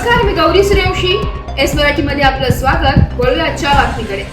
नमस्कार, मी गौरी सूर्यवंशी. एस मराठीमध्ये आपलं स्वागत. वळूया आजच्या बातमीकडे.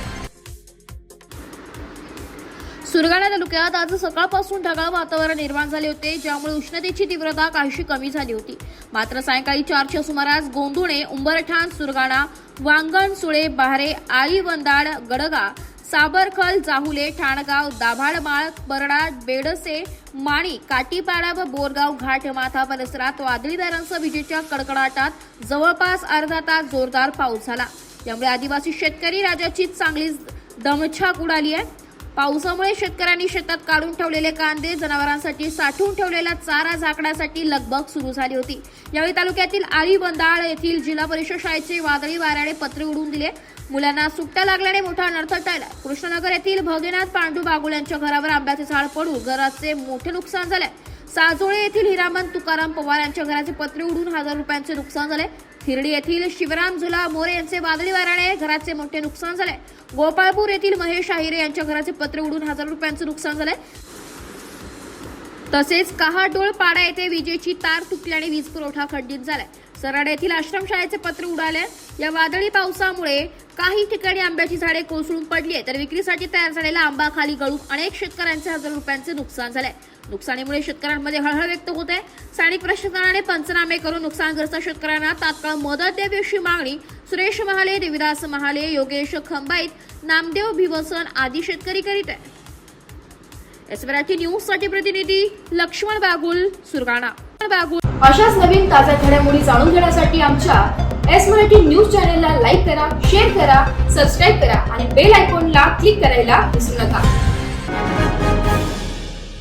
सुरगाणा तालुक्यात आज सकाळपासून ढगाळ वातावरण निर्माण झाले होते, ज्यामुळे उष्णतेची तीव्रता काहीशी कमी झाली होती. मात्र सायंकाळी 4च्या सुमारास गोंधुणे, उंबरठाण, सुरगाणा, वांगण, सुळे, बहारे, आळीवंदाड, गडगा, साबरखल, जाहुले, ठाणगाव, दाभाडमाळ, बरडा, बेडसे, माणी, काटीपाडा व बोरगाव घाट माथा परिसरात वादळी वाऱ्यांसह विजेच्या कडकडाटात जवळपास अर्धा तास जोरदार पाऊस झाला. यामुळे आदिवासी शेतकरी राजाची चांगलीच दमछाक उडाली आहे. पावसामुळे शेतकऱ्यांनी शेतात काढून ठेवलेले कांदे, जनावरांसाठी साठवून ठेवलेला चारा झाकण्यासाठी लगबग सुरू झाली होती. यावेळी तालुक्यातील आळीवंदाळ येथील जिल्हा परिषद शाळेचे वादळी वाऱ्याने पत्रे उडवून दिले. मुलांना सुट्ट्या लागल्याने मोठा अनर्थ टळला. कृष्णनगर येथील भगीनाथ पांडू बागुल यांच्या घरावर आंब्याचे झाड पडून घराचे मोठे नुकसान झाले. साजोळे येथील हिरामन तुकाराम पवार यांच्या घराचे पत्रे उडून 1000 रुपयांचे नुकसान झाले. हिरडी येथील शिवराम झुला मोरे यांचे वादळी वाऱ्याने घराचे मोठे नुकसान झाले. गोपाळपूर येथील महेश आहिरे यांच्या घराचे पत्रे उडून 1000 रुपयांचे नुकसान झाले. तसेच कहाडोळ पाडा येथे विजेची तार तुटल्याने वीज पुरवठा खंडित झालाय. सराड येथील आश्रमशाळेचे पत्रे उडाले. या वादळी पावसामुळे काही ठिकाणी आंब्याची झाडे कोसळून पडली आहे, तर विक्रीसाठी तयार झालेला आंबा खाली गळून अनेक शेतकऱ्यांचे 1000 रुपयांचे नुकसान झाले. नुकसानीमुळे शेतकऱ्यांमध्ये हळहळ व्यक्त होत आहे. स्थानिक प्रशासनाने पंचनामे करून नुकसानग्रस्त शेतकऱ्यांना तात्काळ मदत द्यावी अशी मागणी सुरेश महाले, देविदास महाले, योगेश खंबाईत, नामदेव भिवसन आदी शेतकरी करीत आहे. एस मराठी न्यूज साठी प्रतिनिधी लक्ष्मण बागुल, सुरगाणा. अशाच नवीन ताज्या घडामोडी जाणून घेण्यासाठी आमच्या एस मराठी न्यूज चॅनलला लाईक करा, शेअर करा, सबस्क्राईब करा आणि बेल आयकॉनला क्लिक करायला विसरू नका.